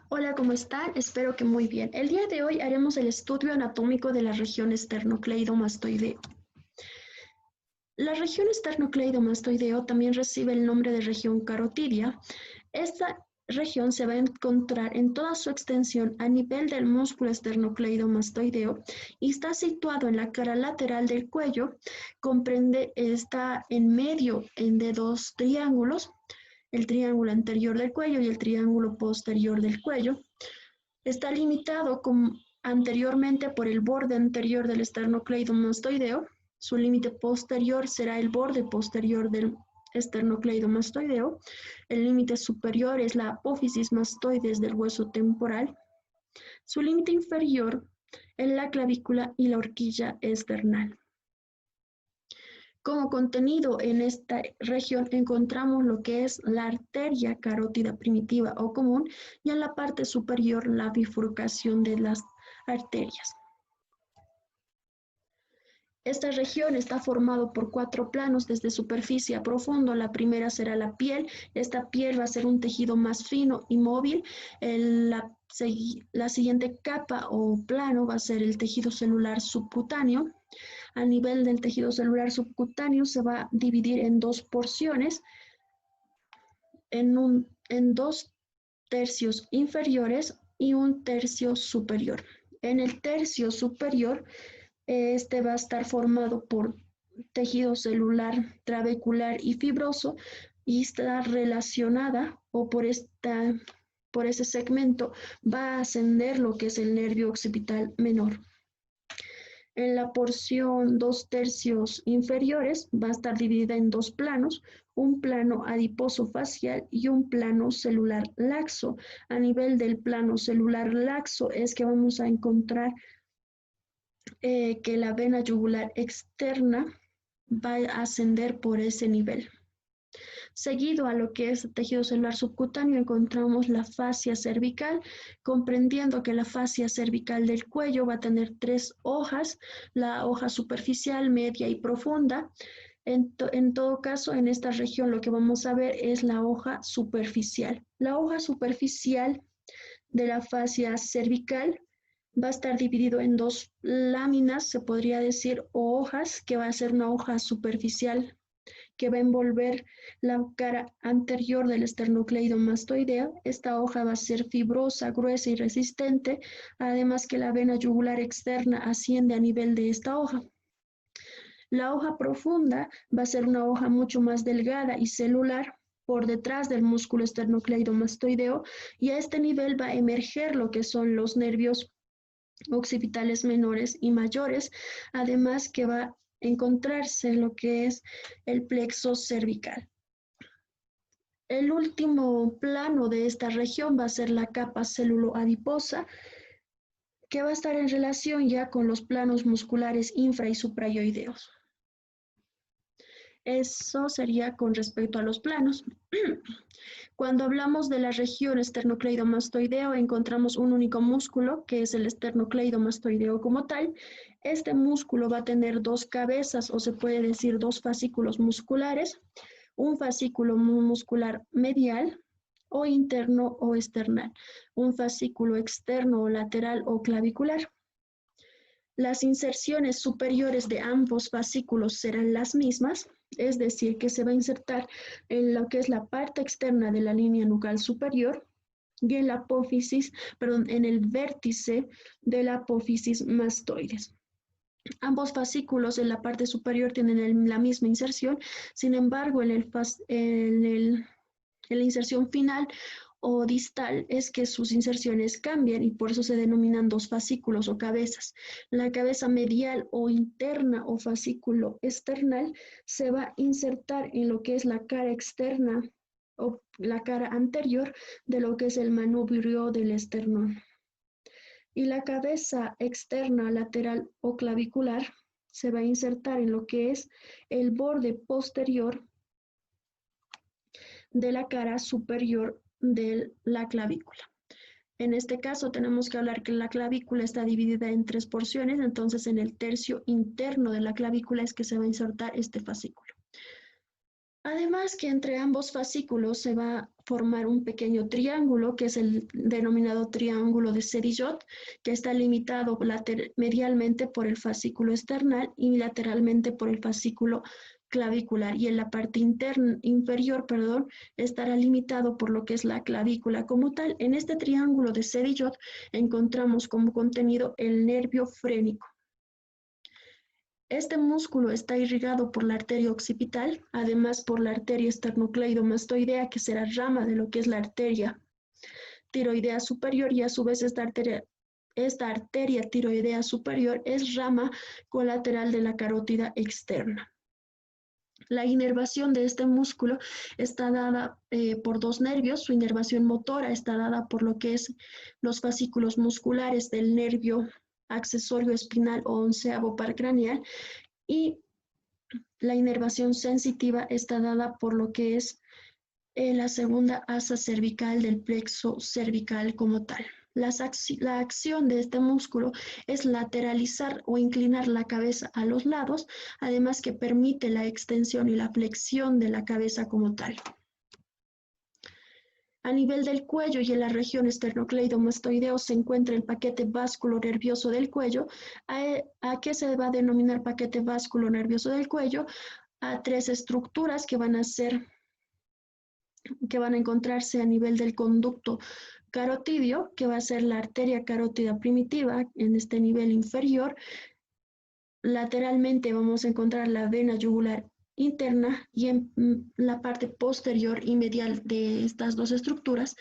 Hola, ¿cómo están? Espero que muy bien. El día de hoy haremos el estudio anatómico de la región esternocleidomastoideo. La región esternocleidomastoideo también recibe el nombre de región carotidia. Esta región se va a encontrar en toda su extensión a nivel del músculo esternocleidomastoideo y está situado en la cara lateral del cuello. Está en medio de dos triángulos, el triángulo anterior del cuello y el triángulo posterior del cuello. Está limitado anteriormente por el borde anterior del esternocleidomastoideo. Su límite posterior será el borde posterior del esternocleidomastoideo. El límite superior es la apófisis mastoides del hueso temporal. Su límite inferior es la clavícula y la horquilla esternal. Como contenido en esta región encontramos lo que es la arteria carótida primitiva o común y en la parte superior la bifurcación de las arterias. Esta región está formada por 4 planos desde superficie a profundo. La primera será la piel. Esta piel va a ser un tejido más fino y móvil. La siguiente capa o plano va a ser el tejido celular subcutáneo. A nivel del tejido celular subcutáneo se va a dividir en dos porciones, en 2 tercios inferiores y un tercio superior. En el tercio superior, este va a estar formado por tejido celular trabecular y fibroso y está relacionada o por ese segmento va a ascender lo que es el nervio occipital menor. En la porción 2 tercios inferiores va a estar dividida en 2 planos, un plano adiposo facial y un plano celular laxo. A nivel del plano celular laxo es que vamos a encontrar que la vena yugular externa va a ascender por ese nivel. Seguido a lo que es tejido celular subcutáneo encontramos la fascia cervical, comprendiendo que la fascia cervical del cuello va a tener 3 hojas, la hoja superficial, media y profunda. En todo caso, en esta región lo que vamos a ver es la hoja superficial. La hoja superficial de la fascia cervical va a estar dividido en 2 láminas, se podría decir, o hojas, que va a ser una hoja superficial que va a envolver la cara anterior del esternocleidomastoideo. Esta hoja va a ser fibrosa, gruesa y resistente, además que la vena yugular externa asciende a nivel de esta hoja. La hoja profunda va a ser una hoja mucho más delgada y celular por detrás del músculo esternocleidomastoideo y a este nivel va a emerger lo que son los nervios occipitales menores y mayores, además que va a encontrarse lo que es el plexo cervical. El último plano de esta región va a ser la capa célulo-adiposa, que va a estar en relación ya con los planos musculares infra y suprayoideos. Eso sería con respecto a los planos. Cuando hablamos de la región esternocleidomastoideo, encontramos un único músculo, que es el esternocleidomastoideo como tal. Este músculo va a tener 2 cabezas, o se puede decir 2 fascículos musculares, un fascículo muscular medial o interno o external, un fascículo externo o lateral o clavicular. Las inserciones superiores de ambos fascículos serán las mismas, es decir, que se va a insertar en lo que es la parte externa de la línea nucal superior y en la apófisis, perdón, en el vértice de la apófisis mastoides. Ambos fascículos en la parte superior tienen la misma inserción, sin embargo, en la inserción final o distal es que sus inserciones cambian y por eso se denominan 2 fascículos o cabezas. La cabeza medial o interna o fascículo external se va a insertar en lo que es la cara externa o la cara anterior de lo que es el manubrio del esternón. Y la cabeza externa, lateral o clavicular se va a insertar en lo que es el borde posterior de la cara superior de la clavícula. En este caso tenemos que hablar que la clavícula está dividida en 3 porciones, entonces en el tercio interno de la clavícula es que se va a insertar este fascículo. Además que entre ambos fascículos se va a formar un pequeño triángulo, que es el denominado triángulo de Sedillot, que está limitado medialmente por el fascículo esternal y lateralmente por el fascículo clavicular. Y en la parte inferior, estará limitado por lo que es la clavícula como tal. En este triángulo de Sedillot encontramos como contenido el nervio frénico. Este músculo está irrigado por la arteria occipital, además por la arteria esternocleidomastoidea, que será rama de lo que es la arteria tiroidea superior, y a su vez esta arteria tiroidea superior es rama colateral de la carótida externa. La inervación de este músculo está dada por dos nervios. Su inervación motora está dada por lo que es los fascículos musculares del nervio accesorio espinal o onceavo par craneal, y la inervación sensitiva está dada por lo que es la segunda asa cervical del plexo cervical como tal. La acción de este músculo es lateralizar o inclinar la cabeza a los lados, además que permite la extensión y la flexión de la cabeza como tal. A nivel del cuello y en la región esternocleidomastoideo se encuentra el paquete vasculo-nervioso del cuello. ¿A qué se va a denominar paquete vasculo-nervioso del cuello? A tres estructuras que van a encontrarse a nivel del conducto carotidio, que va a ser la arteria carótida primitiva en este nivel inferior. Lateralmente vamos a encontrar la vena yugular interna, y en la parte posterior y medial de estas dos estructuras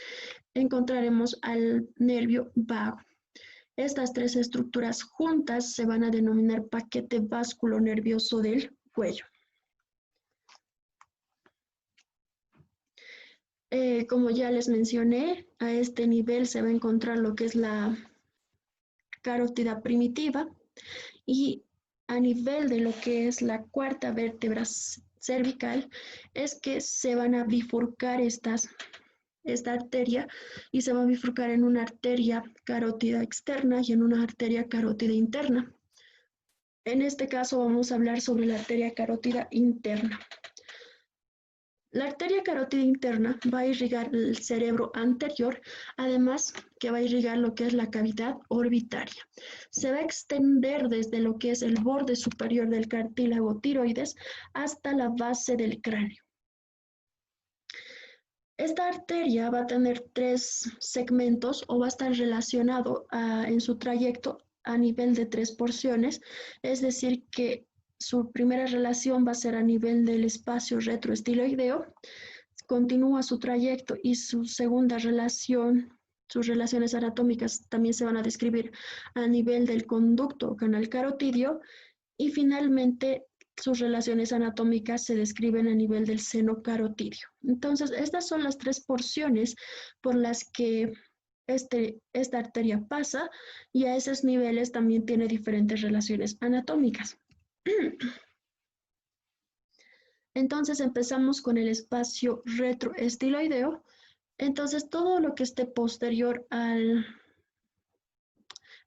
encontraremos al nervio vago. Estas tres estructuras juntas se van a denominar paquete vasculo-nervioso del cuello. Como ya les mencioné, a este nivel se va a encontrar lo que es la carótida primitiva, y a nivel de lo que es la cuarta vértebra cervical es que se van a bifurcar esta arteria, y se va a bifurcar en una arteria carótida externa y en una arteria carótida interna. En este caso vamos a hablar sobre la arteria carótida interna. La arteria carótida interna va a irrigar el cerebro anterior, además que va a irrigar lo que es la cavidad orbitaria. Se va a extender desde lo que es el borde superior del cartílago tiroides hasta la base del cráneo. Esta arteria va a tener tres segmentos, o va a estar relacionado en su trayecto a nivel de tres porciones, es decir que su primera relación va a ser a nivel del espacio retroestiloideo, continúa su trayecto, y su segunda relación, sus relaciones anatómicas también se van a describir a nivel del conducto o canal carotidio, y finalmente sus relaciones anatómicas se describen a nivel del seno carotidio. Entonces, estas son las tres porciones por las que esta arteria pasa, y a esos niveles también tiene diferentes relaciones anatómicas. Entonces empezamos con el espacio retroestiloideo. Entonces todo lo que esté posterior al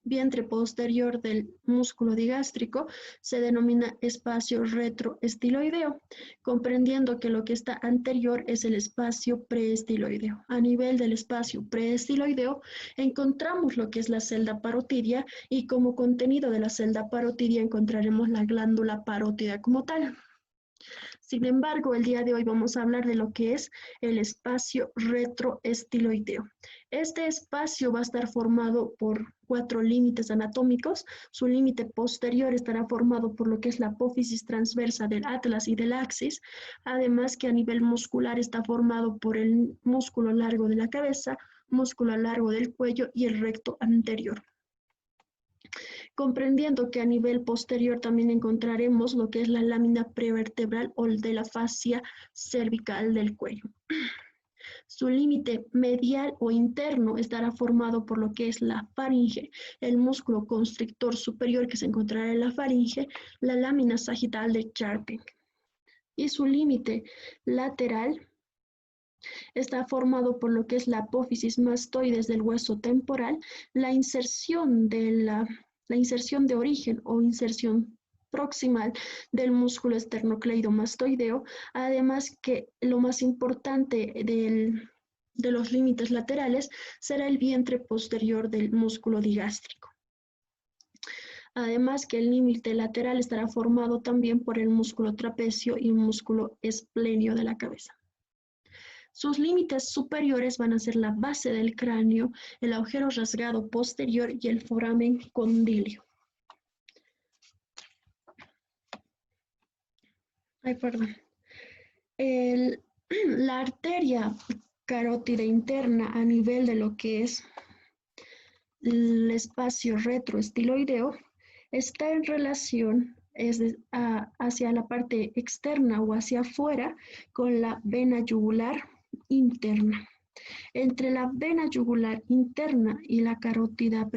vientre posterior del músculo digástrico se denomina espacio retroestiloideo, comprendiendo que lo que está anterior es el espacio preestiloideo. A nivel del espacio preestiloideo encontramos lo que es la celda parotidia, y como contenido de la celda parotidia encontraremos la glándula parótida como tal. Sin embargo, el día de hoy vamos a hablar de lo que es el espacio retroestiloideo. Este espacio va a estar formado por 4 límites anatómicos. Su límite posterior estará formado por lo que es la apófisis transversa del atlas y del axis, además que a nivel muscular está formado por el músculo largo de la cabeza, músculo largo del cuello y el recto anterior. Comprendiendo que a nivel posterior también encontraremos lo que es la lámina prevertebral o de la fascia cervical del cuello. Su límite medial o interno estará formado por lo que es la faringe, el músculo constrictor superior que se encontrará en la faringe, la lámina sagital de Charping. Y su límite lateral está formado por lo que es la apófisis mastoides del hueso temporal, la inserción de origen o inserción proximal del músculo esternocleidomastoideo, además que lo más importante de los límites laterales será el vientre posterior del músculo digástrico. Además que el límite lateral estará formado también por el músculo trapecio y el músculo esplenio de la cabeza. Sus límites superiores van a ser la base del cráneo, el agujero rasgado posterior y el foramen condilio. La arteria carótida interna a nivel de lo que es el espacio retroestiloideo está en relación hacia la parte externa o hacia afuera con la vena yugular interna. Entre la vena yugular interna y la carótida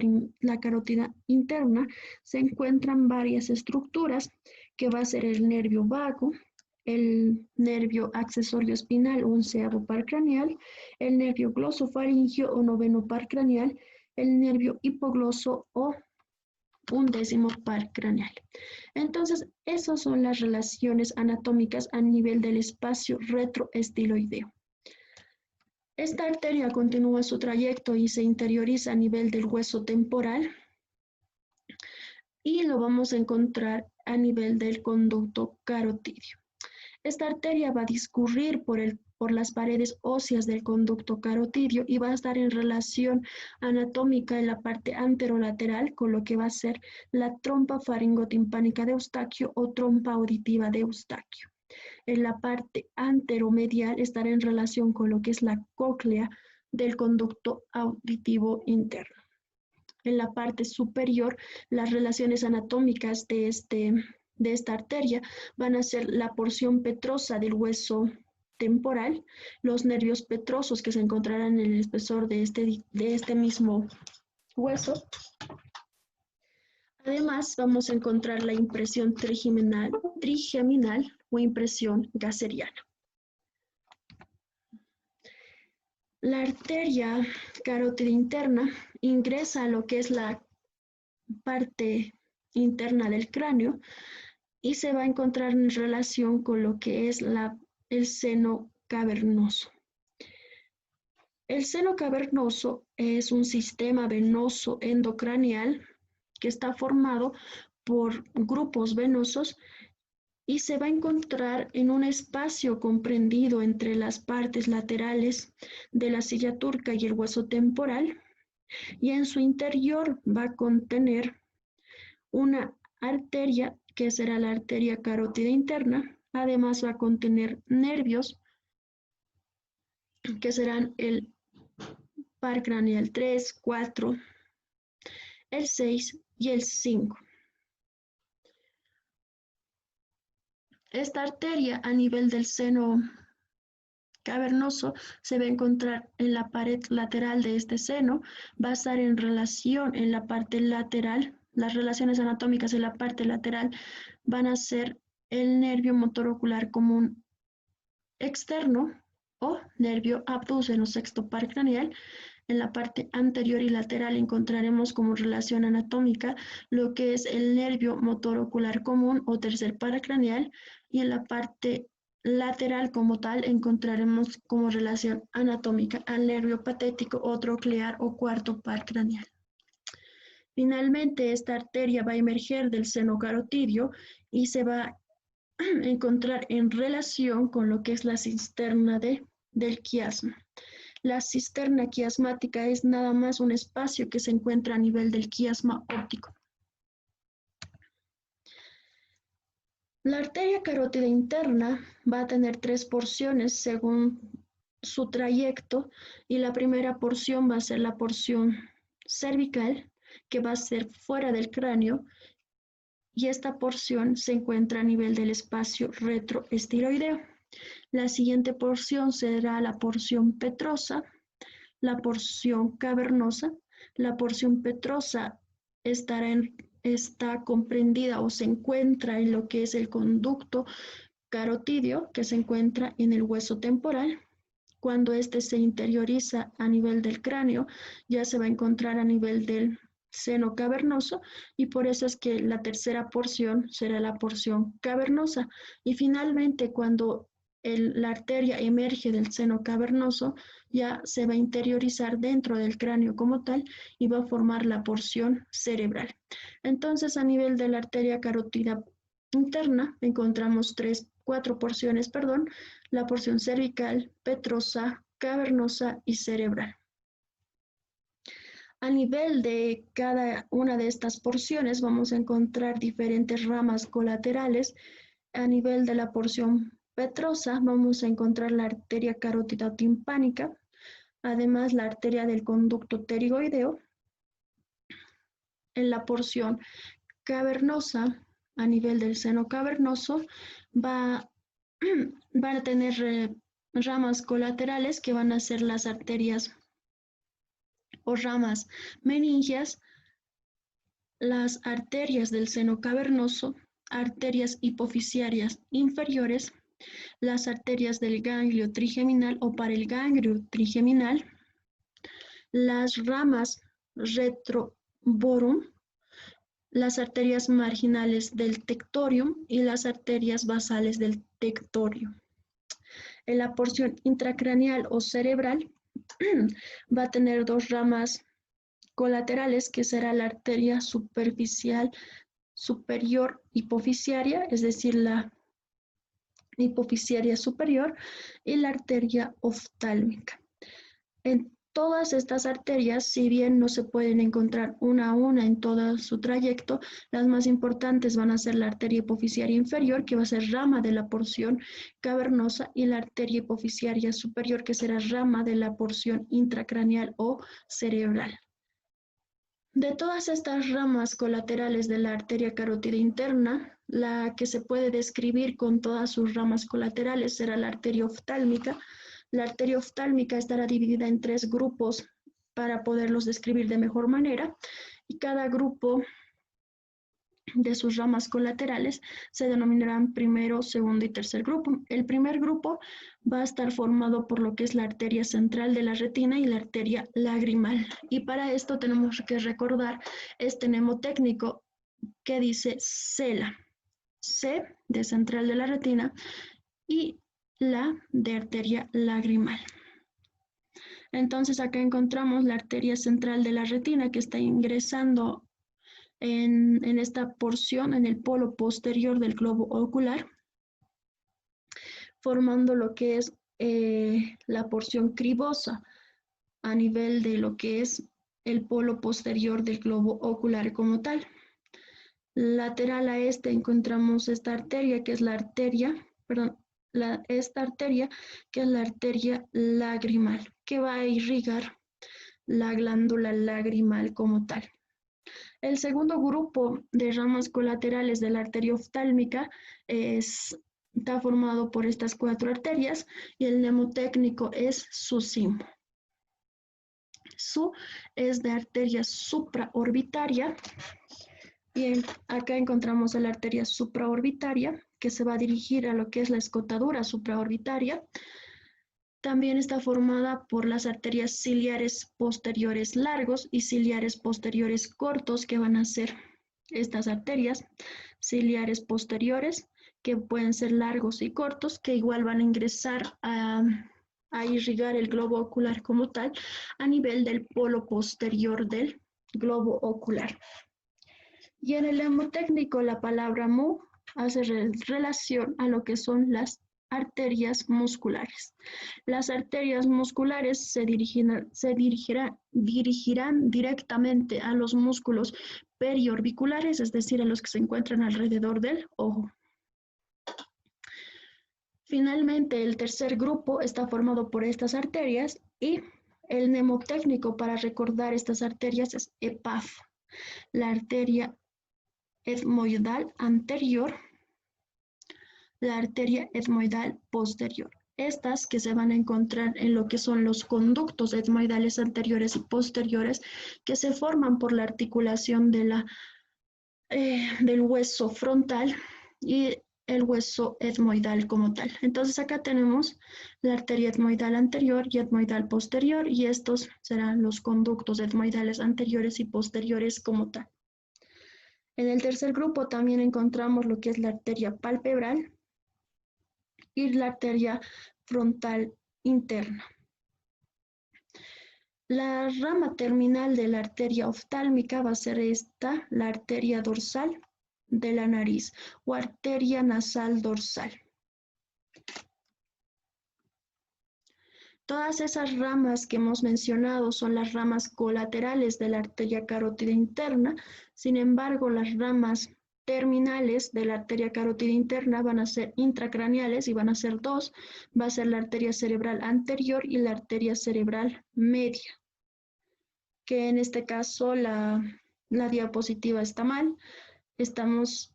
interna se encuentran varias estructuras que va a ser el nervio vago, el nervio accesorio espinal o onceavo par craneal, el nervio glosofaringio o noveno par craneal, el nervio hipogloso o undécimo par craneal. Entonces, esas son las relaciones anatómicas a nivel del espacio retroestiloideo. Esta arteria continúa su trayecto y se interioriza a nivel del hueso temporal y lo vamos a encontrar a nivel del conducto carotidio. Esta arteria va a discurrir por las paredes óseas del conducto carotidio y va a estar en relación anatómica en la parte anterolateral con lo que va a ser la trompa faringotimpánica de Eustaquio o trompa auditiva de Eustaquio. En la parte anteromedial estará en relación con lo que es la cóclea del conducto auditivo interno. En la parte superior, las relaciones anatómicas de esta arteria van a ser la porción petrosa del hueso temporal, los nervios petrosos que se encontrarán en el espesor de este mismo hueso. Además, vamos a encontrar la impresión trigeminal o impresión gasseriana. La arteria carótida interna ingresa a lo que es la parte interna del cráneo y se va a encontrar en relación con lo que es el seno cavernoso. El seno cavernoso es un sistema venoso endocraneal que está formado por grupos venosos y se va a encontrar en un espacio comprendido entre las partes laterales de la silla turca y el hueso temporal, y en su interior va a contener una arteria que será la arteria carótida interna. Además va a contener nervios que serán el par craneal 3, 4, el 6 y el 5. Esta arteria a nivel del seno cavernoso se va a encontrar en la pared lateral de este seno, va a estar en relación en la parte lateral. Las relaciones anatómicas en la parte lateral van a ser el nervio motor ocular común externo o nervio abduceno sexto par craneal. En la parte anterior y lateral encontraremos como relación anatómica lo que es el nervio motor ocular común o tercer par craneal, y en la parte lateral como tal encontraremos como relación anatómica al nervio patético o troclear o cuarto par craneal. Finalmente, esta arteria va a emerger del seno carotidio y se va a encontrar en relación con lo que es la cisterna del quiasma. La cisterna quiasmática es nada más un espacio que se encuentra a nivel del quiasma óptico. La arteria carótida interna va a tener 3 porciones según su trayecto, y la primera porción va a ser la porción cervical, que va a ser fuera del cráneo, y esta porción se encuentra a nivel del espacio retroestiloideo. La siguiente porción será la porción petrosa, la porción cavernosa. La porción petrosa está comprendida o se encuentra en lo que es el conducto carotidio, que se encuentra en el hueso temporal. Cuando este se interioriza a nivel del cráneo, ya se va a encontrar a nivel del seno cavernoso, y por eso es que la tercera porción será la porción cavernosa. Y finalmente, cuando la arteria emerge del seno cavernoso, ya se va a interiorizar dentro del cráneo como tal y va a formar la porción cerebral. Entonces, a nivel de la arteria carótida interna, encontramos cuatro porciones, perdón, la porción cervical, petrosa, cavernosa y cerebral. A nivel de cada una de estas porciones vamos a encontrar diferentes ramas colaterales. A nivel de la porción petrosa vamos a encontrar la arteria carótida timpánica, además la arteria del conducto pterigoideo. En la porción cavernosa, a nivel del seno cavernoso, van a tener ramas colaterales que van a ser las arterias o ramas meningias, las arterias del seno cavernoso, arterias hipoficiarias inferiores, las arterias del ganglio trigeminal o paralganglio trigeminal, las ramas retroborum, las arterias marginales del tectorium y las arterias basales del tectorium. En la porción intracraneal o cerebral va a tener dos ramas colaterales, que será la arteria superficial superior hipoficiaria, es decir, la hipoficiaria superior, y la arteria oftálmica. En todas estas arterias, si bien no se pueden encontrar una a una en todo su trayecto, las más importantes van a ser la arteria hipoficiaria inferior, que va a ser rama de la porción cavernosa, y la arteria hipoficiaria superior, que será rama de la porción intracraneal o cerebral. De todas estas ramas colaterales de la arteria carótida interna, la que se puede describir con todas sus ramas colaterales será la arteria oftálmica. La arteria oftálmica estará dividida en 3 grupos para poderlos describir de mejor manera, y cada grupo de sus ramas colaterales se denominarán primero, segundo y tercer grupo. El primer grupo va a estar formado por lo que es la arteria central de la retina y la arteria lagrimal. Y para esto tenemos que recordar este mnemotécnico que dice CELA. C de central de la retina y la de arteria lagrimal. Entonces acá encontramos la arteria central de la retina, que está ingresando en esta porción, en el polo posterior del globo ocular, formando lo que es la porción cribosa a nivel de lo que es el polo posterior del globo ocular como tal. Lateral a este encontramos esta arteria, que es la arteria, perdón, esta arteria, que es la arteria lagrimal, que va a irrigar la glándula lagrimal como tal. El segundo grupo de ramas colaterales de la arteria oftálmica está formado por estas 4 arterias, y el mnemotécnico es SUSIM. SU es de arteria supraorbitaria, y acá encontramos a la arteria supraorbitaria, que se va a dirigir a lo que es la escotadura supraorbitaria. También está formada por las arterias ciliares posteriores largos y ciliares posteriores cortos, que van a ser estas arterias ciliares posteriores, que pueden ser largos y cortos, que igual van a ingresar a irrigar el globo ocular como tal a nivel del polo posterior del globo ocular. Y en el mnemotécnico la palabra mu hace relación a lo que son las arterias musculares. Las arterias musculares se dirigirán directamente a los músculos periorbiculares, es decir, a los que se encuentran alrededor del ojo. Finalmente, el tercer grupo está formado por estas arterias, y el mnemotécnico para recordar estas arterias es EPAF, la arteria etmoidal anterior, la arteria etmoidal posterior. Estas que se van a encontrar en lo que son los conductos etmoidales anteriores y posteriores, que se forman por la articulación de del hueso frontal, y el hueso etmoidal como tal. Entonces acá tenemos la arteria etmoidal anterior y etmoidal posterior, y estos serán los conductos etmoidales anteriores y posteriores como tal. En el tercer grupo también encontramos lo que es la arteria palpebral y la arteria frontal interna. La rama terminal de la arteria oftálmica va a ser esta, la arteria dorsal de la nariz o arteria nasal dorsal. Todas esas ramas que hemos mencionado son las ramas colaterales de la arteria carótida interna. Sin embargo, las ramas terminales de la arteria carótida interna van a ser intracraneales y van a ser dos. Va a ser la arteria cerebral anterior y la arteria cerebral media, que en este caso la diapositiva está mal. Estamos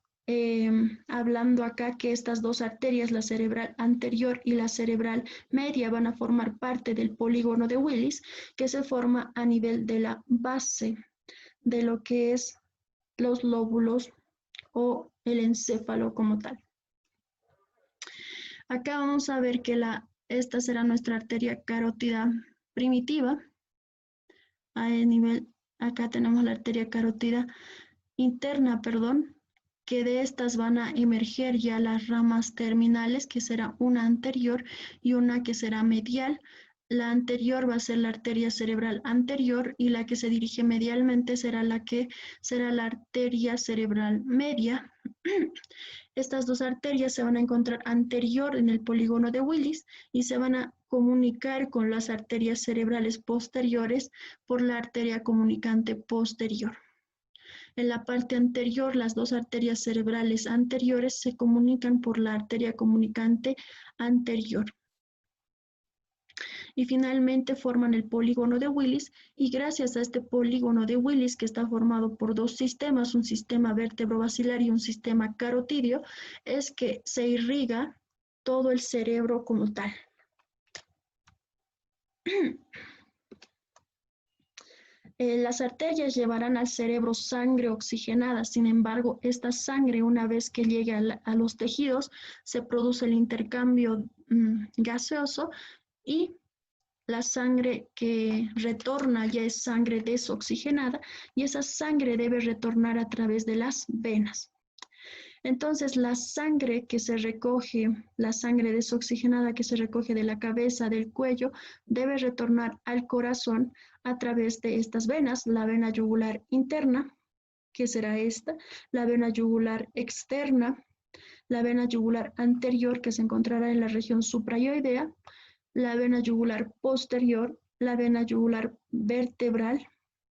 hablando acá que estas dos arterias, la cerebral anterior y la cerebral media, van a formar parte del polígono de Willis, que se forma a nivel de la base de lo que es los lóbulos o el encéfalo como tal. Acá vamos a ver que esta será nuestra arteria carótida primitiva. Acá tenemos la arteria carótida interna, perdón, que de estas van a emerger ya las ramas terminales, que será una anterior y una que será medial. La anterior va a ser la arteria cerebral anterior y la que se dirige medialmente será la arteria cerebral media. Estas dos arterias se van a encontrar anterior en el polígono de Willis y se van a comunicar con las arterias cerebrales posteriores por la arteria comunicante posterior. En la parte anterior, las dos arterias cerebrales anteriores se comunican por la arteria comunicante anterior. Y finalmente forman el polígono de Willis, y gracias a este polígono de Willis, que está formado por dos sistemas, un sistema vértebro-basilar y un sistema carotidio, es que se irriga todo el cerebro como tal. Las arterias llevarán al cerebro sangre oxigenada. Sin embargo, esta sangre, una vez que llegue a los tejidos, se produce el intercambio gaseoso, y la sangre que retorna ya es sangre desoxigenada, y esa sangre debe retornar a través de las venas. Entonces, la sangre que se recoge, la sangre desoxigenada que se recoge de la cabeza, del cuello, debe retornar al corazón a través de estas venas, la vena yugular interna, que será esta, la vena yugular externa, la vena yugular anterior, que se encontrará en la región suprayoidea, la vena yugular posterior, la vena yugular vertebral,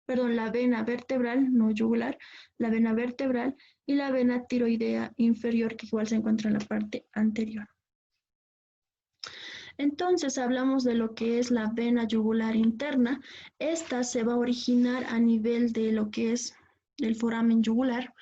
perdón, la vena vertebral, no yugular, la vena vertebral y la vena tiroidea inferior, que igual se encuentra en la parte anterior. Entonces hablamos de lo que es la vena yugular interna. Esta se va a originar a nivel de lo que es el foramen yugular,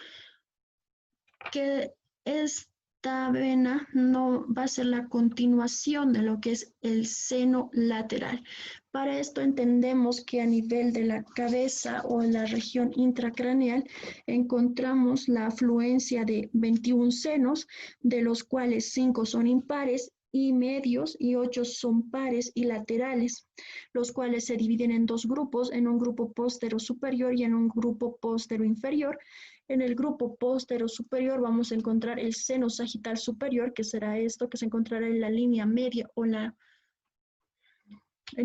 que esta vena no va a ser la continuación de lo que es el seno lateral. Para esto entendemos que a nivel de la cabeza o en la región intracraneal encontramos la afluencia de 21 senos, de los cuales 5 son impares y medios y 8 son pares y laterales, los cuales se dividen en dos grupos, en un grupo póstero superior y en un grupo póstero inferior. En el grupo póstero superior vamos a encontrar el seno sagital superior, que será esto, que se encontrará en la línea media o en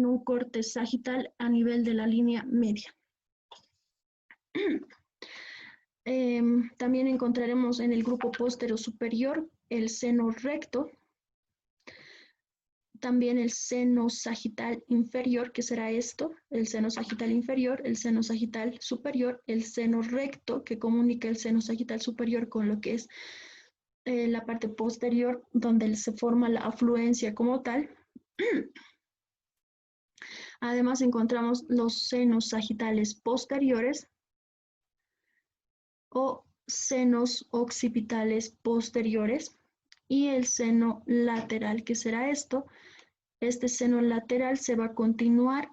un corte sagital a nivel de la línea media. También encontraremos en el grupo póstero superior el seno recto, también el seno sagital inferior, que será esto, el seno sagital inferior, el seno sagital superior, el seno recto, que comunica el seno sagital superior con lo que es la parte posterior, donde se forma la afluencia como tal. Además encontramos los senos sagitales posteriores o senos occipitales posteriores y el seno lateral, que será esto. Este seno lateral se va a continuar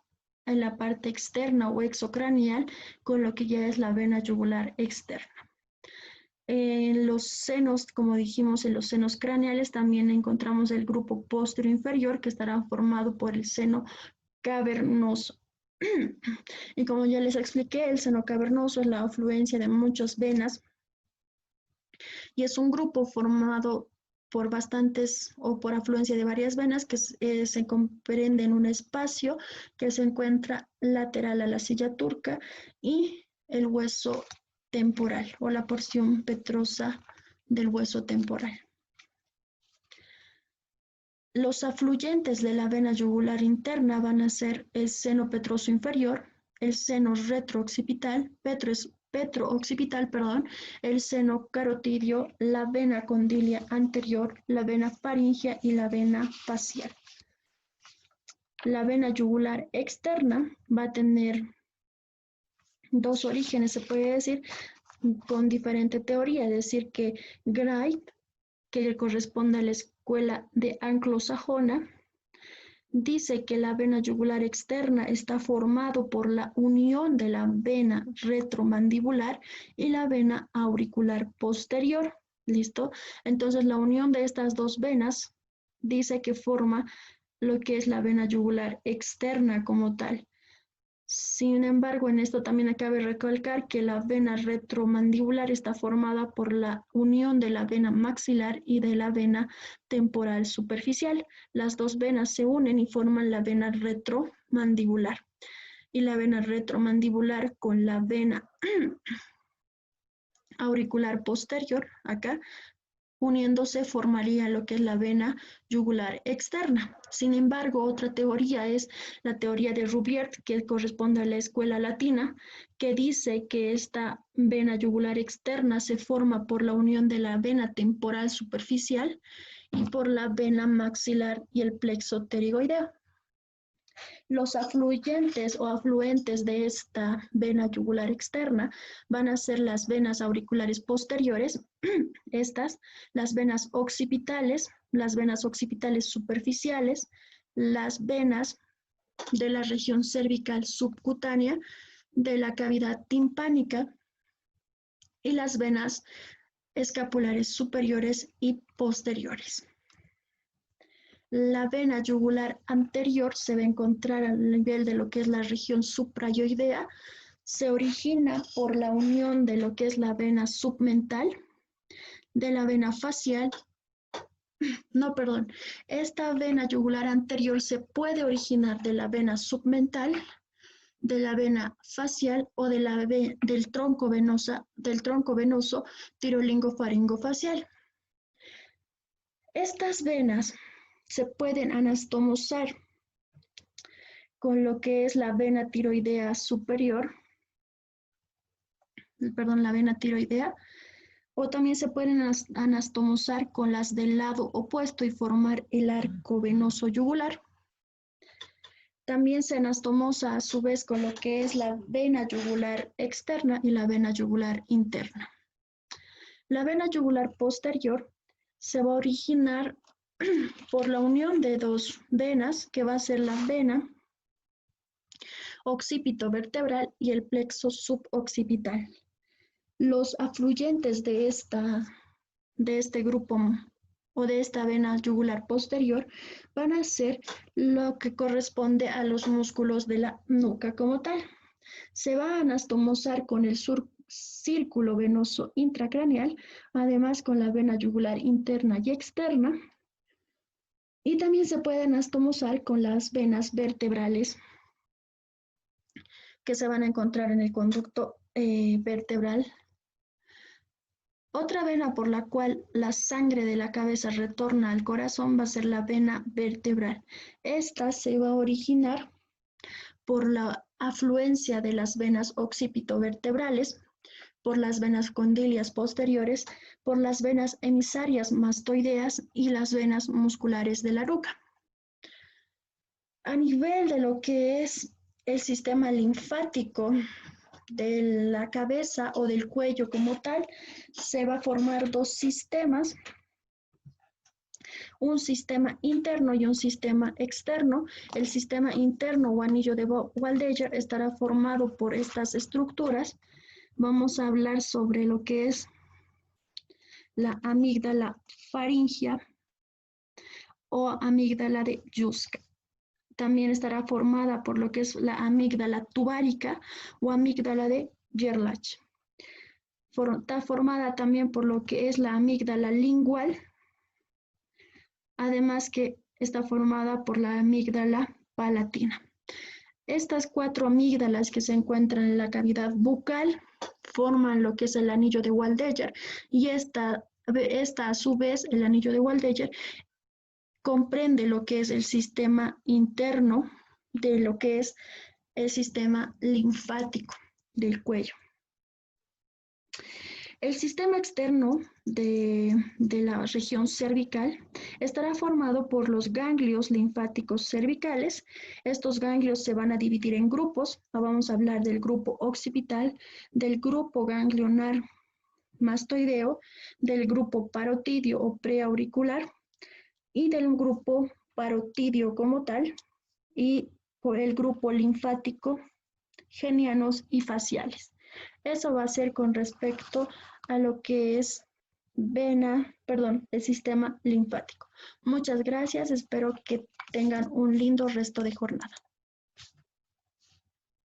en la parte externa o exocraneal con lo que ya es la vena yugular externa. En los senos, como dijimos, en los senos craneales también encontramos el grupo posterior inferior que estará formado por el seno cavernoso. Y como ya les expliqué, el seno cavernoso es la afluencia de muchas venas y es un grupo formado por bastantes o por afluencia de varias venas que se comprende en un espacio que se encuentra lateral a la silla turca y el hueso temporal o la porción petrosa del hueso temporal. Los afluentes de la vena yugular interna van a ser el seno petroso inferior, el seno retrooccipital, el seno carotidio, la vena condilia anterior, la vena faríngea y la vena facial. La vena yugular externa va a tener dos orígenes, se puede decir, con diferente teoría, es decir, que Gray, que corresponde a la escuela de anglosajona, dice que la vena yugular externa está formado por la unión de la vena retromandibular y la vena auricular posterior. ¿Listo? Entonces la unión de estas dos venas dice que forma lo que es la vena yugular externa como tal. Sin embargo, en esto también cabe recalcar que la vena retromandibular está formada por la unión de la vena maxilar y de la vena temporal superficial. Las dos venas se unen y forman la vena retromandibular. Y la vena retromandibular con la vena auricular posterior, acá, uniéndose formaría lo que es la vena yugular externa. Sin embargo, otra teoría es la teoría de Rubiert, que corresponde a la escuela latina, que dice que esta vena yugular externa se forma por la unión de la vena temporal superficial y por la vena maxilar y el plexo pterigoideo. Los afluentes o afluentes de esta vena yugular externa van a ser las venas auriculares posteriores, las venas occipitales superficiales, las venas de la región cervical subcutánea, de la cavidad timpánica y las venas escapulares superiores y posteriores. La vena yugular anterior se va a encontrar al nivel de lo que es la región suprayoidea. Se origina por la unión de lo que es la vena submental, de la vena facial. Esta vena yugular anterior se puede originar de la vena submental, de la vena facial o de del tronco venoso tirolingofaringofacial. Estas venas se pueden anastomosar con lo que es la vena tiroidea superior, la vena tiroidea, o también se pueden anastomosar con las del lado opuesto y formar el arco venoso yugular. También se anastomosa a su vez con lo que es la vena yugular externa y la vena yugular interna. La vena yugular posterior se va a originar por la unión de dos venas, que va a ser la vena occipito vertebral y el plexo suboccipital. Los afluentes de este grupo o de esta vena yugular posterior van a ser lo que corresponde a los músculos de la nuca como tal. Se va a anastomosar con el círculo venoso intracraneal, además con la vena yugular interna y externa, y también se puede anastomosar con las venas vertebrales que se van a encontrar en el conducto vertebral. Otra vena por la cual la sangre de la cabeza retorna al corazón va a ser la vena vertebral. Esta se va a originar por la afluencia de las venas occipitovertebrales, por las venas condilias posteriores, por las venas emisarias mastoideas y las venas musculares de la nuca. A nivel de lo que es el sistema linfático de la cabeza o del cuello como tal, se va a formar dos sistemas, un sistema interno y un sistema externo. El sistema interno o anillo de Waldeyer estará formado por estas estructuras. Vamos a hablar sobre lo que es la amígdala faríngea o amígdala de Juska. También estará formada por lo que es la amígdala tubárica o amígdala de Gerlach. Está formada también por lo que es la amígdala lingual, además que está formada por la amígdala palatina. Estas 4 amígdalas que se encuentran en la cavidad bucal forman lo que es el anillo de Waldeyer, y esta a su vez, el anillo de Waldeyer, comprende lo que es el sistema interno de lo que es el sistema linfático del cuello. El sistema externo de la región cervical estará formado por los ganglios linfáticos cervicales. Estos ganglios se van a dividir en grupos. Vamos a hablar del grupo occipital, del grupo ganglionar mastoideo, del grupo parotidio o preauricular y del grupo parotidio como tal, y por el grupo linfático, genianos y faciales. Eso va a ser con respecto a lo que es el sistema linfático. Muchas gracias, espero que tengan un lindo resto de jornada.